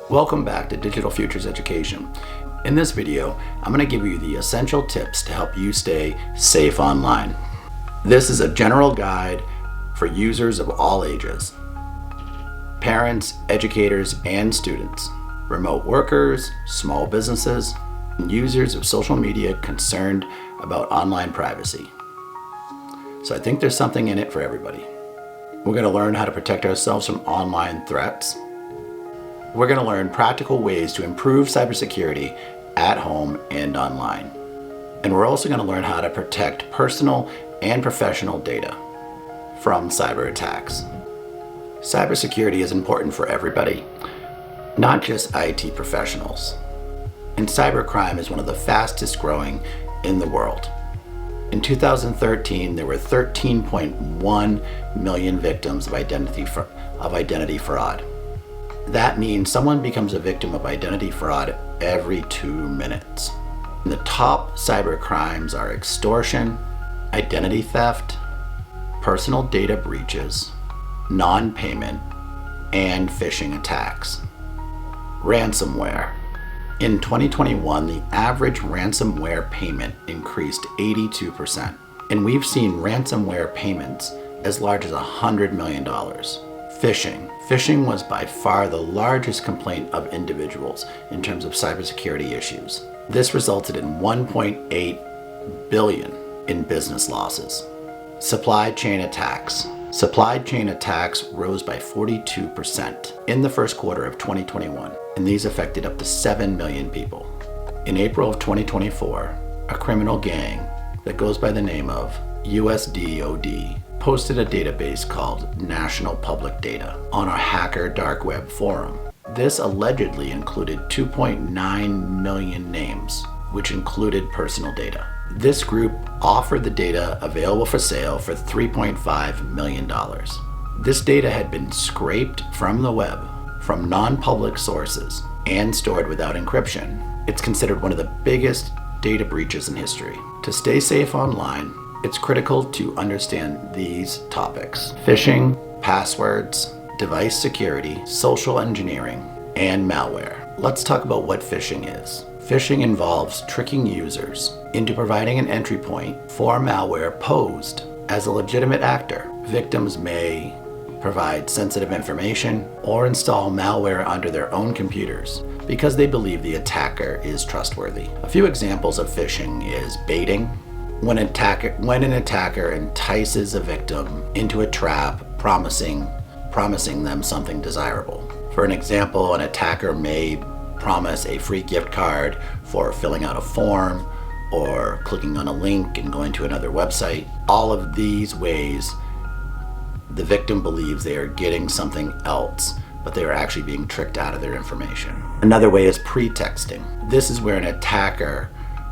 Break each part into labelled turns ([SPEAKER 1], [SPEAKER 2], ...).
[SPEAKER 1] Welcome back to Digital Futures Education. In this video, I'm going to give you the essential tips to help you stay safe online. This is a general guide for users of all ages. Parents, educators, and students, remote workers, small businesses, and users of social media concerned about online privacy. So I think there's something in it for everybody. We're going to learn how to protect ourselves from online threats. We're going to learn practical ways to improve cybersecurity at home and online. And we're also going to learn how to protect personal and professional data from cyber attacks. Cybersecurity is important for everybody, not just IT professionals. And cybercrime is one of the fastest growing in the world. In 2013, there were 13.1 million victims of identity fraud. That means someone becomes a victim of identity fraud every 2 minutes. And the top cyber crimes are extortion, identity theft, personal data breaches, non-payment, and phishing attacks. Ransomware. In 2021, the average ransomware payment increased 82%. And we've seen ransomware payments as large as $100 million. Phishing. Phishing was by far the largest complaint of individuals in terms of cybersecurity issues. This resulted in $1.8 billion in business losses. Supply chain attacks. Supply chain attacks rose by 42% in the first quarter of 2021, and these affected up to 7 million people. In April of 2024, a criminal gang that goes by the name of USDOD posted a database called National Public Data on a hacker dark web forum. This allegedly included 2.9 million names, which included personal data. This group offered the data available for sale for $3.5 million. This data had been scraped from the web, from non-public sources, and stored without encryption. It's considered one of the biggest data breaches in history. To stay safe online, it's critical to understand these topics: phishing, passwords, device security, social engineering, and malware. Let's talk about what phishing is. Phishing involves tricking users into providing an entry point for malware posed as a legitimate actor. Victims may provide sensitive information or install malware onto their own computers because they believe the attacker is trustworthy. A few examples of phishing is baiting, when an attacker entices a victim into a trap, promising them something desirable. For an example, an attacker may promise a free gift card for filling out a form or clicking on a link and going to another website. All of these ways, the victim believes they are getting something else, but they are actually being tricked out of their information. Another way is pretexting. This is where an attacker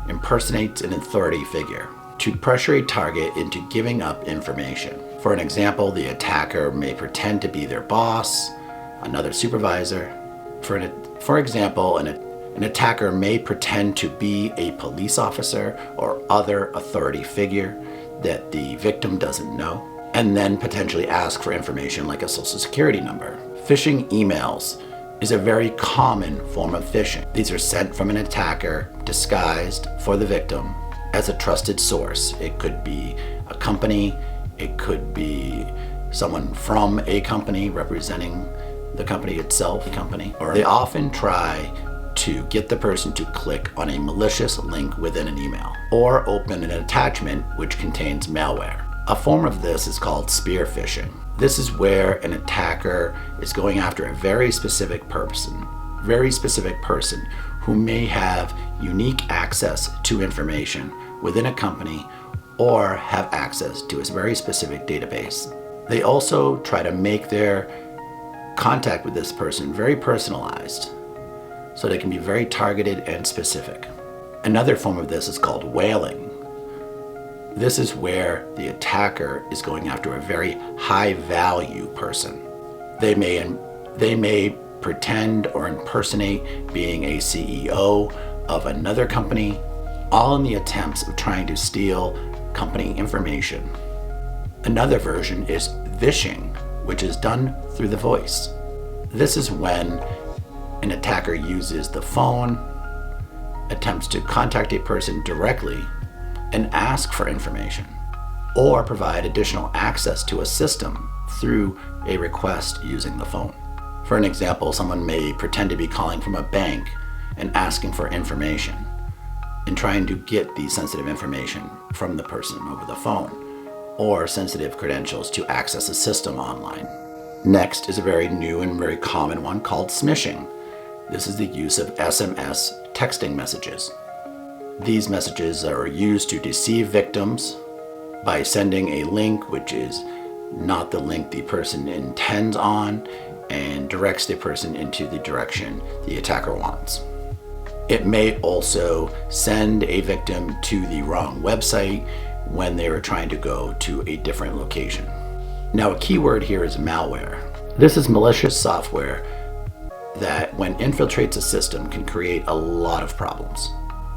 [SPEAKER 1] impersonates an authority figure to pressure a target into giving up information. For an example, the attacker may pretend to be their boss, another supervisor. For example, an attacker may pretend to be a police officer or other authority figure that the victim doesn't know, and then potentially ask for information like a social security number. Phishing emails is a very common form of phishing. These are sent from an attacker disguised for the victim as a trusted source. It could be a company, it could be someone from a company representing the company itself, or they often try to get the person to click on a malicious link within an email or open an attachment which contains malware. A form of this is called spear phishing. This is where an attacker is going after a very specific person who may have unique access to information within a company or have access to a very specific database. They also try to make their contact with this person very personalized, so they can be very targeted and specific. Another form of this is called whaling. This is where the attacker is going after a very high value person. They may pretend or impersonate being a CEO of another company, all in the attempts of trying to steal company information. Another version is vishing, which is done through the voice. This is when An attacker uses the phone, attempts to contact a person directly and ask for information, or provide additional access to a system through a request using the phone. For an example, someone may pretend to be calling from a bank and asking for information and trying to get the sensitive information from the person over the phone, or sensitive credentials to access a system online. Next is a very new and very common one called smishing. This is the use of SMS texting messages. These messages are used to deceive victims by sending a link which is not the link the person intends on and directs the person into the direction the attacker wants. It may also send a victim to the wrong website when they are trying to go to a different location. Now, a key word here is malware. This is malicious software that, when infiltrates a system, can create a lot of problems.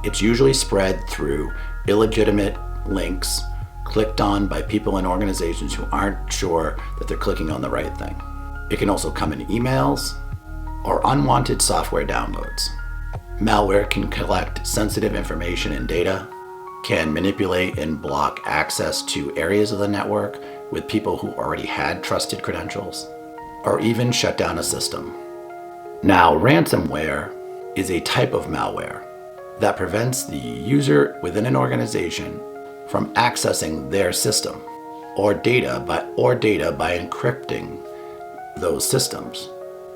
[SPEAKER 1] It's usually spread through illegitimate links clicked on by people and organizations who aren't sure that they're clicking on the right thing. It can also come in emails or unwanted software downloads. Malware can collect sensitive information and data, can manipulate and block access to areas of the network with people who already had trusted credentials, or even shut down a system. Now, ransomware is a type of malware that prevents the user within an organization from accessing their system or data by encrypting those systems.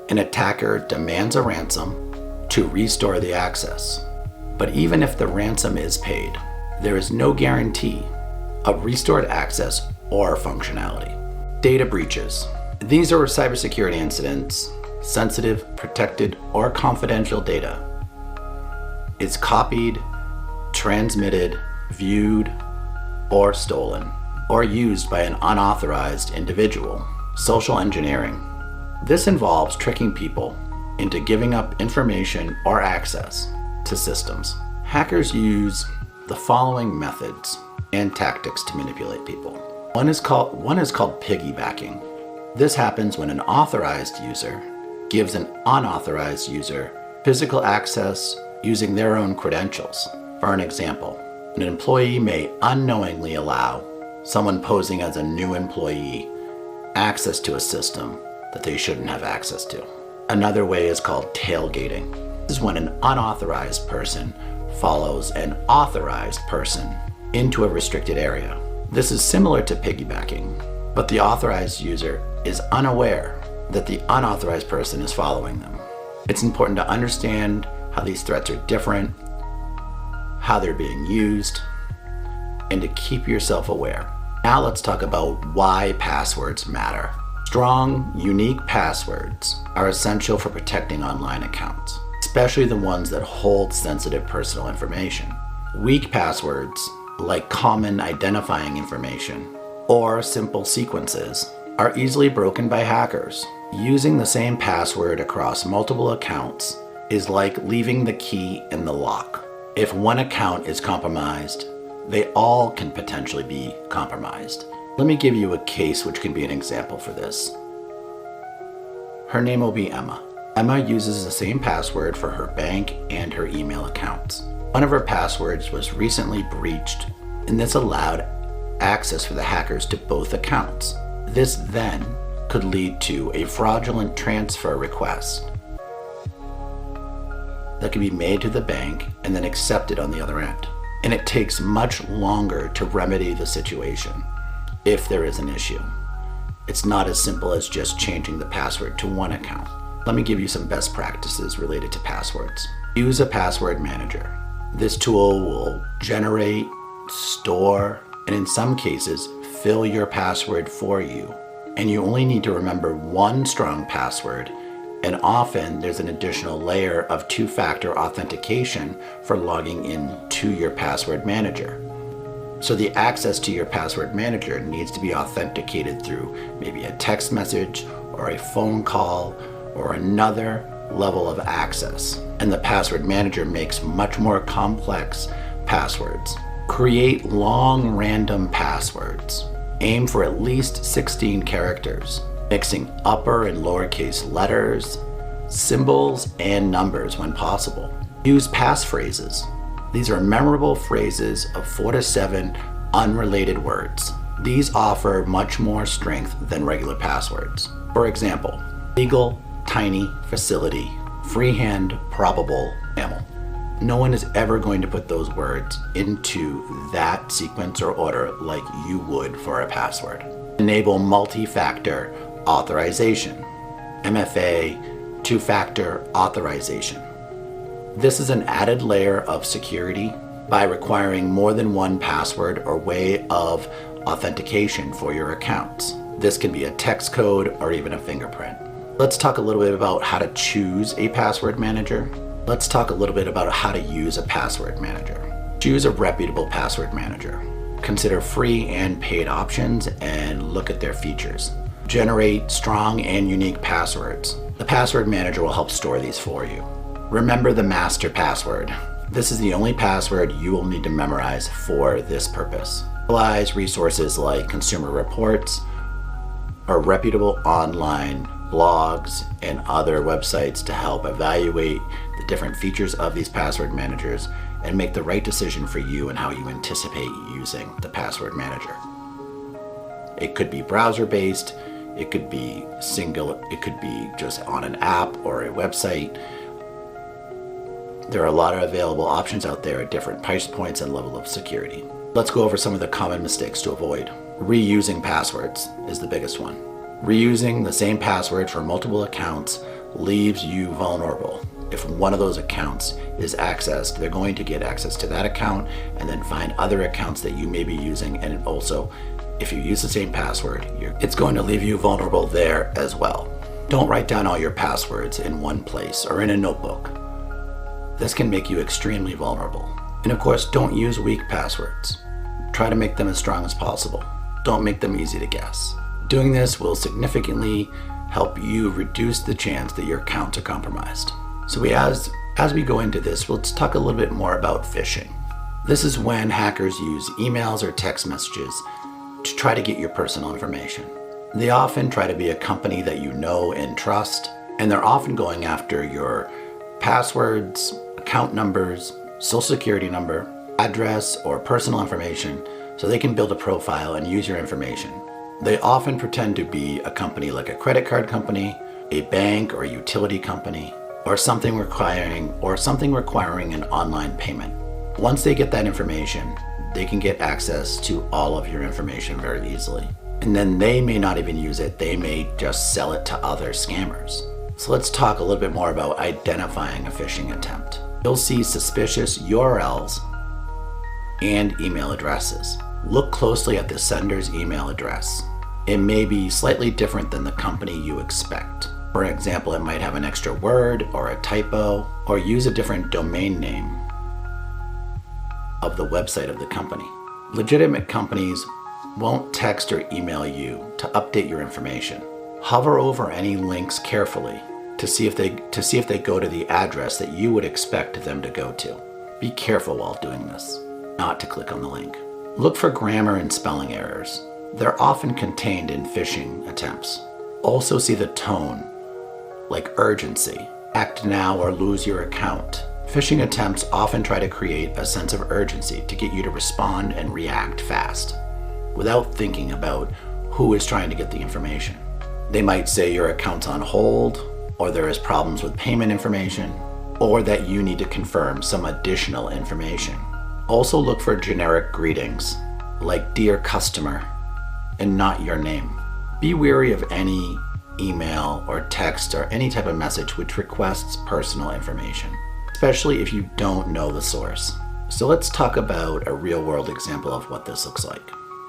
[SPEAKER 1] An attacker demands a ransom to restore the access. But even if the ransom is paid, there is no guarantee of restored access or functionality. Data breaches. These are cybersecurity incidents. Sensitive, protected, or confidential data is copied, transmitted, viewed, or stolen, or used by an unauthorized individual. Social engineering. This involves tricking people into giving up information or access to systems. Hackers use the following methods and tactics to manipulate people. One is called piggybacking. This happens when an authorized user gives an unauthorized user physical access using their own credentials. For an example, an employee may unknowingly allow someone posing as a new employee access to a system that they shouldn't have access to. Another way is called tailgating. This is when an unauthorized person follows an authorized person into a restricted area. This is similar to piggybacking, but the authorized user is unaware that the unauthorized person is following them. It's important to understand how these threats are different, how they're being used, and to keep yourself aware. Now let's talk about why passwords matter. Strong, unique passwords are essential for protecting online accounts, especially the ones that hold sensitive personal information. Weak passwords, like common identifying information or simple sequences, are easily broken by hackers. Using the same password across multiple accounts is like leaving the key in the lock. If one account is compromised, they all can potentially be compromised. Let me give you a case which can be an example for this. Her name will be Emma. Emma uses the same password for her bank and her email accounts. One of her passwords was recently breached, and this allowed access for the hackers to both accounts. This then could lead to a fraudulent transfer request that can be made to the bank and then accepted on the other end. And it takes much longer to remedy the situation if there is an issue. It's not as simple as just changing the password to one account. Let me give you some best practices related to passwords. Use a password manager. This tool will generate, store, and in some cases, fill your password for you. And you only need to remember one strong password, and often there's an additional layer of two-factor authentication for logging in to your password manager. So the access to your password manager needs to be authenticated through maybe a text message or a phone call or another level of access. And the password manager makes much more complex passwords. Create long random passwords. Aim for at least 16 characters, mixing upper and lowercase letters, symbols and numbers when possible. Use passphrases. These are memorable phrases of 4 to 7 unrelated words. These offer much more strength than regular passwords. For example, legal, tiny, facility, freehand, probable, mammal. No one is ever going to put those words into that sequence or order like you would for a password. Enable multi-factor authorization. MFA, two-factor authorization. This is an added layer of security by requiring more than one password or way of authentication for your accounts. This can be a text code or even a fingerprint. Let's talk a little bit about how to choose a password manager. Let's talk a little bit about how to use a password manager. Choose a reputable password manager. Consider free and paid options and look at their features. Generate strong and unique passwords. The password manager will help store these for you. Remember the master password. This is the only password you will need to memorize for this purpose. Utilize resources like consumer reports or reputable online blogs and other websites to help evaluate the different features of these password managers and make the right decision for you and how you anticipate using the password manager. It could be browser-based, it could be it could be just on an app or a website. There are a lot of available options out there at different price points and level of security. Let's go over some of the common mistakes to avoid. Reusing passwords is the biggest one. Reusing the same password for multiple accounts leaves you vulnerable. If one of those accounts is accessed, they're going to get access to that account and then find other accounts that you may be using. And also, if you use the same password, it's going to leave you vulnerable there as well. Don't write down all your passwords in one place or in a notebook. This can make you extremely vulnerable. And of course, don't use weak passwords. Try to make them as strong as possible. Don't make them easy to guess. Doing this will significantly help you reduce the chance that your accounts are compromised. So as we go into this, let's talk a little bit more about phishing. This is when hackers use emails or text messages to try to get your personal information. They often try to be a company that you know and trust, and they're often going after your passwords, account numbers, social security number, address, or personal information so they can build a profile and use your information. They often pretend to be a company like a credit card company, a bank or utility company, or something requiring an online payment. Once they get that information, they can get access to all of your information very easily. And then they may not even use it, they may just sell it to other scammers. So let's talk a little bit more about identifying a phishing attempt. You'll see suspicious URLs and email addresses. Look closely at the sender's email address. It may be slightly different than the company you expect. For example, it might have an extra word or a typo, or use a different domain name of the website of the company. Legitimate companies won't text or email you to update your information. Hover over any links carefully to see if they go to the address that you would expect them to go to. Be careful while doing this, not to click on the link. Look for grammar and spelling errors. They're often contained in phishing attempts. Also see the tone, like urgency, act now or lose your account. Phishing attempts often try to create a sense of urgency to get you to respond and react fast, without thinking about who is trying to get the information. They might say your account's on hold, or there is problems with payment information, or that you need to confirm some additional information. Also look for generic greetings, like "Dear Customer," and not your name. Be wary of any email or text or any type of message which requests personal information, especially if you don't know the source. So let's talk about a real-world example of what this looks like.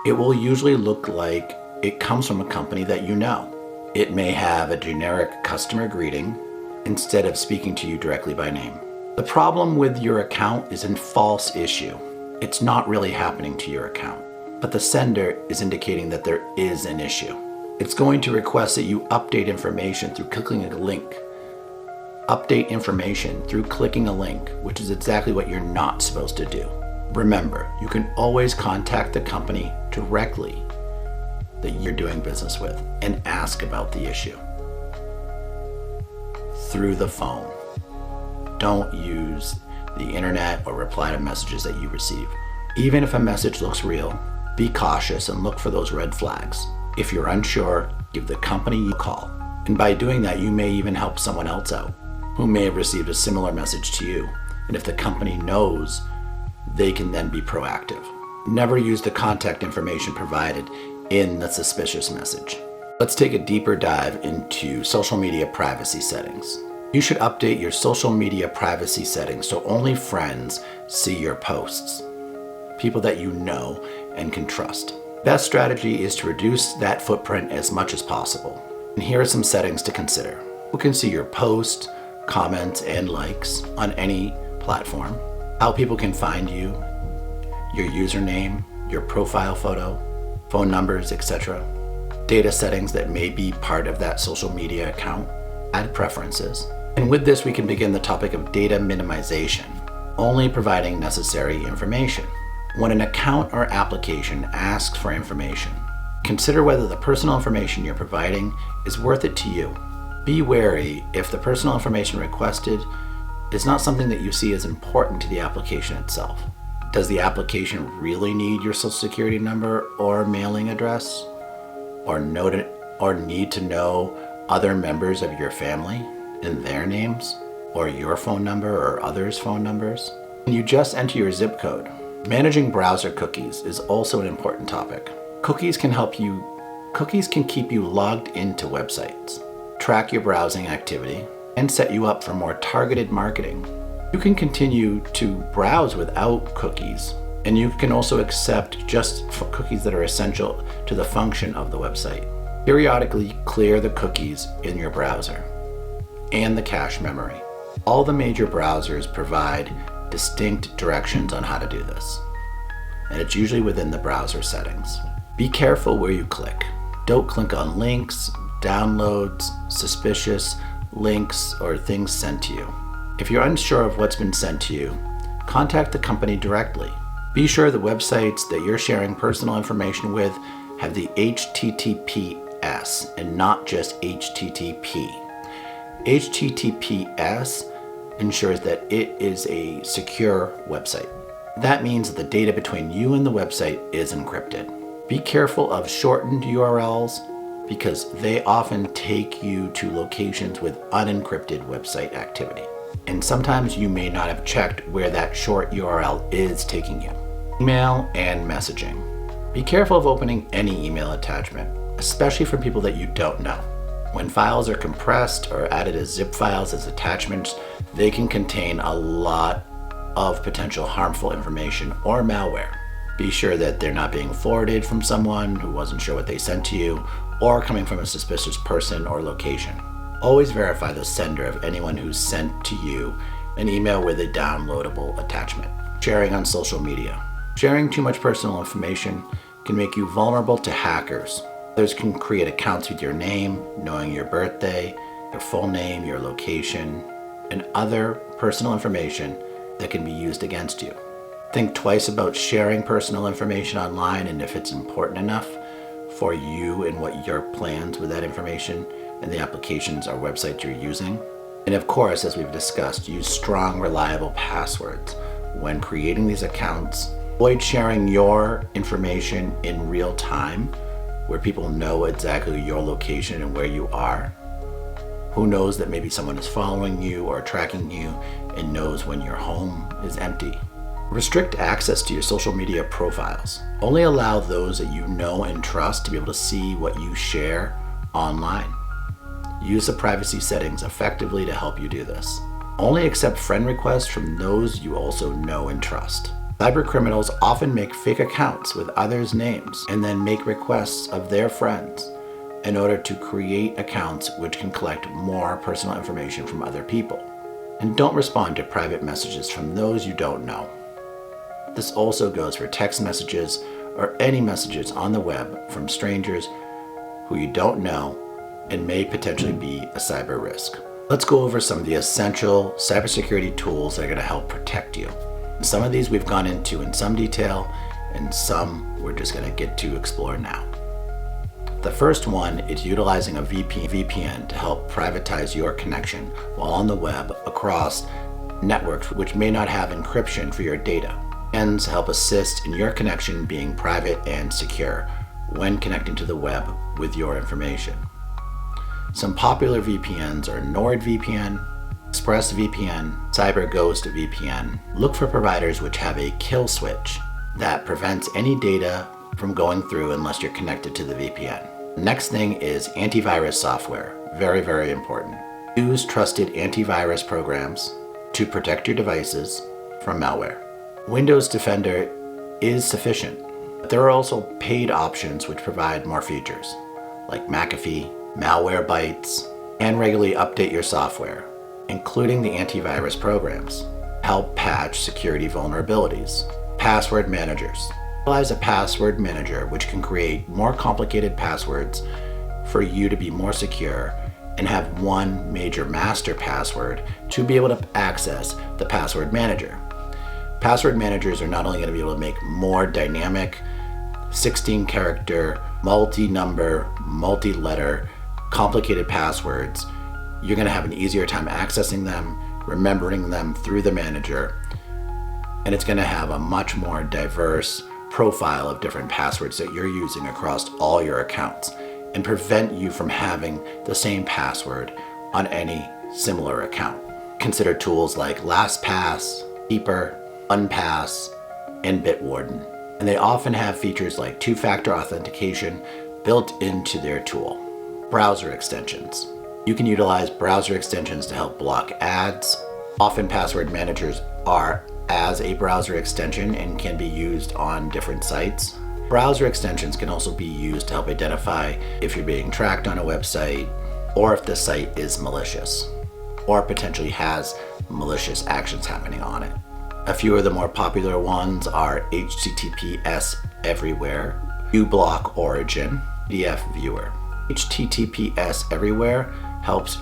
[SPEAKER 1] It will usually look like it comes from a company that you know. It may have a generic customer greeting instead of speaking to you directly by name. The problem with your account is a false issue. It's not really happening to your account, but the sender is indicating that there is an issue. It's going to request that you update information through clicking a link. Update information through clicking a link, which is exactly what you're not supposed to do. Remember, you can always contact the company directly that you're doing business with and ask about the issue. through the phone. Don't use the internet or reply to messages that you receive. Even if a message looks real, be cautious and look for those red flags. If you're unsure, give the company a call. And by doing that, you may even help someone else out who may have received a similar message to you. And if the company knows, they can then be proactive. Never use the contact information provided in the suspicious message. Let's take a deeper dive into social media privacy settings. You should update your social media privacy settings so only friends see your posts, people that you know and can trust. Best strategy is to reduce that footprint as much as possible. And here are some settings to consider. Who can see your posts, comments, and likes on any platform, how people can find you, your username, your profile photo, phone numbers, etc. Data settings that may be part of that social media account, add preferences. And with this, we can begin the topic of data minimization, only providing necessary information. When an account or application asks for information, consider whether the personal information you're providing is worth it to you. Be wary if the personal information requested is not something that you see as important to the application itself. Does the application really need your social security number or mailing address? Or need to know other members of your family and their names? Or your phone number or others' phone numbers? Can you just enter your zip code? Managing browser cookies is also an important topic. Cookies can keep you logged into websites, track your browsing activity, and set you up for more targeted marketing. You can continue to browse without cookies, and you can also accept just cookies that are essential to the function of the website. Periodically clear the cookies in your browser and the cache memory. All the major browsers provide distinct directions on how to do this, and it's usually within the browser settings. Be careful where you click. Don't click on links, downloads, suspicious links, or things sent to you. If you're unsure of what's been sent to you, contact the company directly. Be sure the websites that you're sharing personal information with have the HTTPS and not just HTTP. HTTPS ensures that it is a secure website. That means that the data between you and the website is encrypted. Be careful of shortened URLs because they often take you to locations with unencrypted website activity. And sometimes you may not have checked where that short URL is taking you. Email and messaging. Be careful of opening any email attachment, especially from people that you don't know. When files are compressed or added as zip files as attachments, they can contain a lot of potential harmful information or malware. Be sure that they're not being forwarded from someone who wasn't sure what they sent to you or coming from a suspicious person or location. Always verify the sender of anyone who's sent to you an email with a downloadable attachment. Sharing on social media. Sharing too much personal information can make you vulnerable to hackers. Others can create accounts with your name, knowing your birthday, your full name, your location, and other personal information that can be used against you. Think twice about sharing personal information online and if it's important enough for you and what your plans with that information and the applications or websites you're using. And of course, as we've discussed, use strong, reliable passwords when creating these accounts. Avoid sharing your information in real time where people know exactly your location and where you are. Who knows that maybe someone is following you or tracking you and knows when your home is empty. Restrict access to your social media profiles. Only allow those that you know and trust to be able to see what you share online. Use the privacy settings effectively to help you do this. Only accept friend requests from those you also know and trust. Cybercriminals often make fake accounts with others' names and then make requests of their friends in order to create accounts which can collect more personal information from other people. And don't respond to private messages from those you don't know. This also goes for text messages or any messages on the web from strangers who you don't know and may potentially be a cyber risk. Let's go over some of the essential cybersecurity tools that are going to help protect you. Some of these we've gone into in some detail, and some we're just going to get to explore now. The first one is utilizing a VPN to help privatize your connection while on the web across networks which may not have encryption for your data. VPNs help assist in your connection being private and secure when connecting to the web with your information. Some popular VPNs are NordVPN, ExpressVPN, CyberGhost VPN. Look for providers which have a kill switch that prevents any data from going through unless you're connected to the VPN. Next thing is antivirus software. Very, very important. Use trusted antivirus programs to protect your devices from malware. Windows Defender is sufficient, but there are also paid options which provide more features, like McAfee, Malwarebytes, and regularly update your software, including the antivirus programs. Help patch security vulnerabilities. Password managers. Utilize a password manager which can create more complicated passwords for you to be more secure and have one major master password to be able to access the password manager. Password managers are not only going to be able to make more dynamic 16-character, multi-number, multi-letter, complicated passwords, you're going to have an easier time accessing them, remembering them through the manager, and it's going to have a much more diverse profile of different passwords that you're using across all your accounts and prevent you from having the same password on any similar account. Consider tools like LastPass, Keeper, UnPass, and Bitwarden. And they often have features like two-factor authentication built into their tool. Browser extensions. You can utilize browser extensions to help block ads. Often password managers are as a browser extension and can be used on different sites. Browser extensions can also be used to help identify if you're being tracked on a website or if the site is malicious or potentially has malicious actions happening on it. A few of the more popular ones are HTTPS Everywhere, uBlock Origin, PDF Viewer. HTTPS Everywhere helps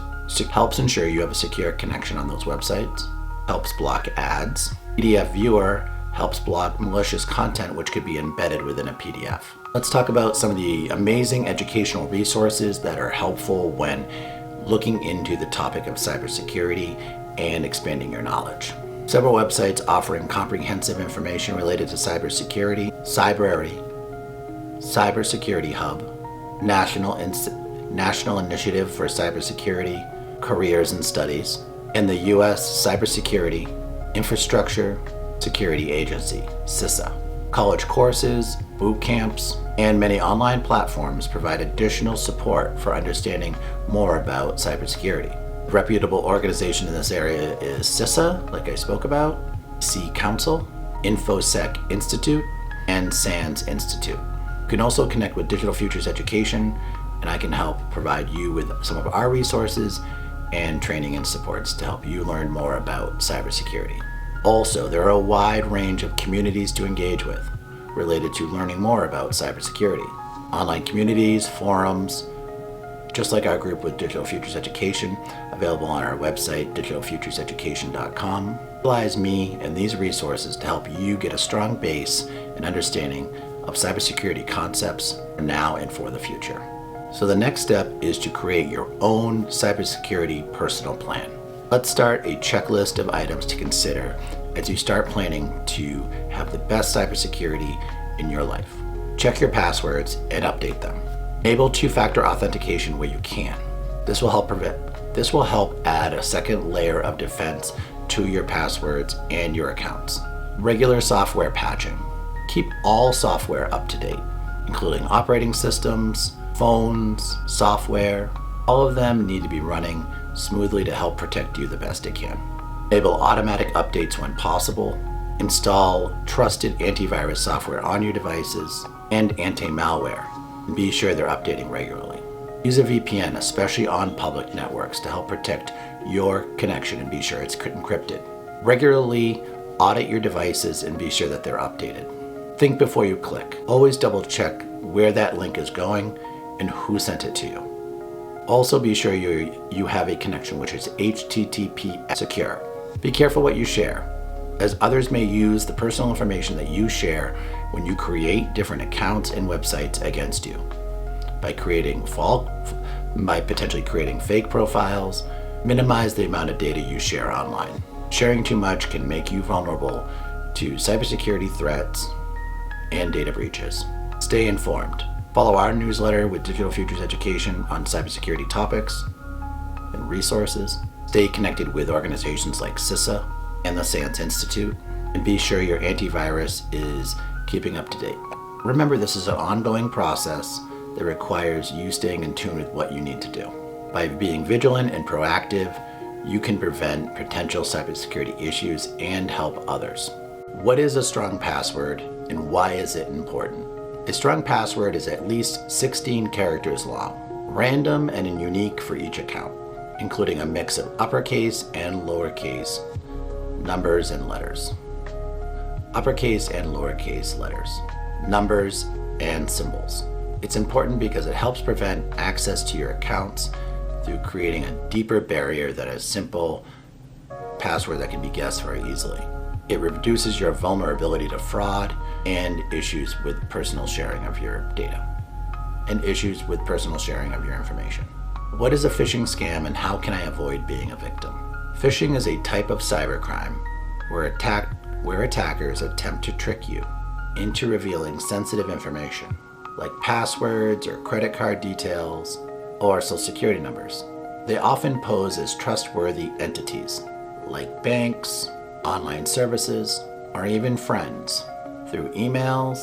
[SPEAKER 1] ensure you have a secure connection on those websites, helps block ads. PDF Viewer helps block malicious content which could be embedded within a PDF. Let's talk about some of the amazing educational resources that are helpful when looking into the topic of cybersecurity and expanding your knowledge. Several websites offering comprehensive information related to cybersecurity: Cybersecurity Hub, National Initiative for Cybersecurity, Careers and Studies, and the U.S. Cybersecurity Infrastructure Security Agency, CISA. College courses, boot camps, and many online platforms provide additional support for understanding more about cybersecurity. A reputable organization in this area is CISA, like I spoke about, C Council, InfoSec Institute, and SANS Institute. You can also connect with Digital Futures Education, and I can help provide you with some of our resources and training and supports to help you learn more about cybersecurity. Also, there are a wide range of communities to engage with related to learning more about cybersecurity. Online communities, forums, just like our group with Digital Futures Education, available on our website, digitalfutureseducation.com. Utilize me and these resources to help you get a strong base and understanding of cybersecurity concepts for now and for the future. So the next step is to create your own cybersecurity personal plan. Let's start a checklist of items to consider as you start planning to have the best cybersecurity in your life. Check your passwords and update them. Enable two-factor authentication where you can. This will help add a second layer of defense to your passwords and your accounts. Regular software patching. Keep all software up to date, including operating systems, phones, software. All of them need to be running smoothly to help protect you the best it can. Enable automatic updates when possible. Install trusted antivirus software on your devices and anti-malware. And be sure they're updating regularly. Use a VPN, especially on public networks, to help protect your connection and be sure it's encrypted. Regularly audit your devices and be sure that they're updated. Think before you click. Always double check where that link is going and who sent it to you. Also be sure you have a connection which is HTTP secure. Be careful what you share, as others may use the personal information that you share when you create different accounts and websites against you. by potentially creating fake profiles. Minimize the amount of data you share online. Sharing too much can make you vulnerable to cybersecurity threats and data breaches. Stay informed. Follow our newsletter with Digital Futures education on cybersecurity topics and resources. Stay connected with organizations like CISA and the SANS Institute, and be sure your antivirus is keeping up to date. Remember, this is an ongoing process that requires you staying in tune with what you need to do. By being vigilant and proactive, you can prevent potential cybersecurity issues and help others. What is a strong password and why is it important? A strong password is at least 16 characters long, random and unique for each account, including a mix of uppercase and lowercase numbers and letters. Uppercase and lowercase letters, numbers and symbols. It's important because it helps prevent access to your accounts through creating a deeper barrier than a simple password that can be guessed very easily. It reduces your vulnerability to fraud and issues with personal sharing of your data and issues with personal sharing of your information. What is a phishing scam and how can I avoid being a victim? Phishing is a type of cybercrime where attackers attempt to trick you into revealing sensitive information like passwords or credit card details or social security numbers. They often pose as trustworthy entities like banks, online services, or even friends through emails,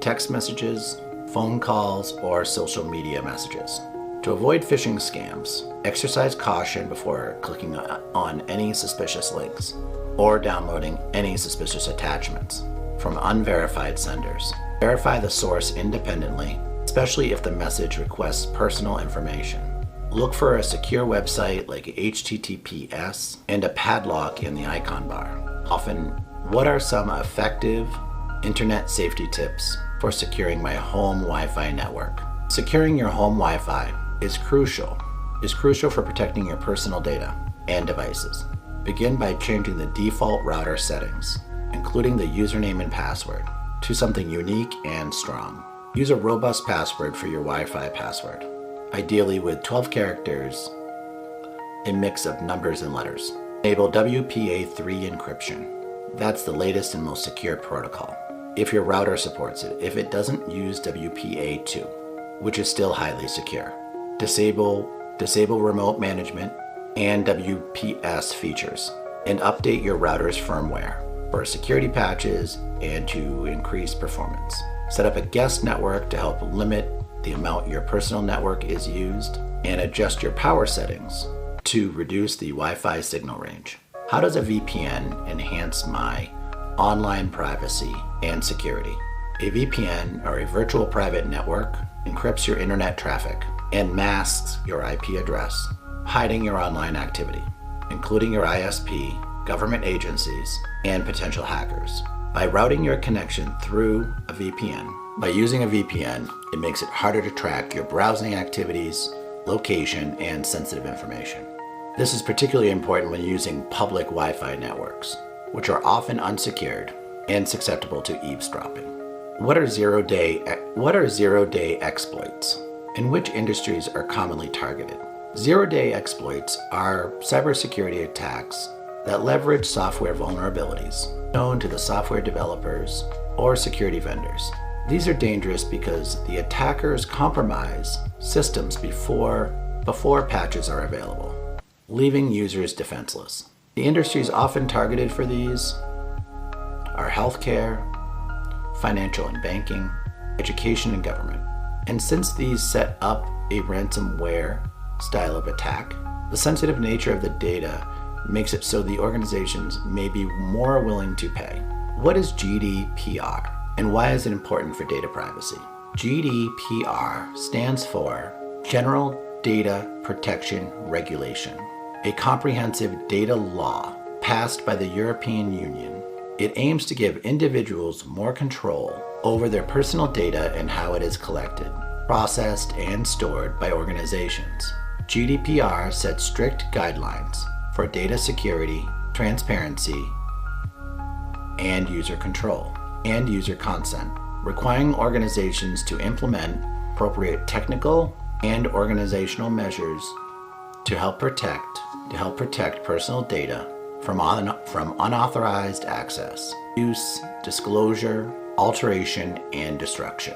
[SPEAKER 1] text messages, phone calls, or social media messages. To avoid phishing scams, exercise caution before clicking on any suspicious links or downloading any suspicious attachments from unverified senders. Verify the source independently, especially if the message requests personal information. Look for a secure website like HTTPS and a padlock in the icon bar. Often, what are some effective internet safety tips for securing my home Wi-Fi network? Securing your home Wi-Fi is crucial for protecting your personal data and devices. Begin by changing the default router settings, including the username and password, to something unique and strong. Use a robust password for your Wi-Fi password, ideally with 12 characters, a mix of numbers and letters. Enable WPA3 encryption. That's the latest and most secure protocol, if your router supports it. If it doesn't, use WPA2, which is still highly secure. Disable remote management and WPS features, and update your router's firmware for security patches and to increase performance. Set up a guest network to help limit the amount your personal network is used, and adjust your power settings to reduce the Wi-Fi signal range. How does a VPN enhance my online privacy and security? A VPN, or a virtual private network, encrypts your internet traffic and masks your IP address, hiding your online activity, including your ISP, government agencies, and potential hackers. By routing your connection through a VPN, by using a VPN, it makes it harder to track your browsing activities, location, and sensitive information. This is particularly important when using public Wi-Fi networks, which are often unsecured and susceptible to eavesdropping. What are zero-day exploits, and which industries are commonly targeted? Zero-day exploits are cybersecurity attacks that leverage software vulnerabilities known to the software developers or security vendors. These are dangerous because the attackers compromise systems before patches are available, leaving users defenseless. The industries often targeted for these are healthcare, financial and banking, education and government. And since these set up a ransomware style of attack, the sensitive nature of the data makes it so the organizations may be more willing to pay. What is GDPR and why is it important for data privacy? GDPR stands for General Data Protection Regulation, a comprehensive data law passed by the European Union. It aims to give individuals more control over their personal data and how it is collected, processed, and stored by organizations. GDPR sets strict guidelines for data security, transparency, and user control, and user consent, requiring organizations to implement appropriate technical and organizational measures to help protect personal data from unauthorized access, use, disclosure, alteration, and destruction.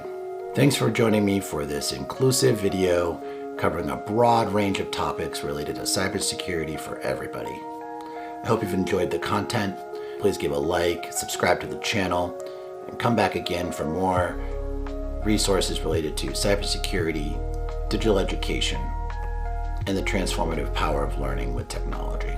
[SPEAKER 1] Thanks for joining me for this inclusive video covering a broad range of topics related to cybersecurity for everybody. I hope you've enjoyed the content. Please give a like, subscribe to the channel, and come back again for more resources related to cybersecurity, digital education, and the transformative power of learning with technology.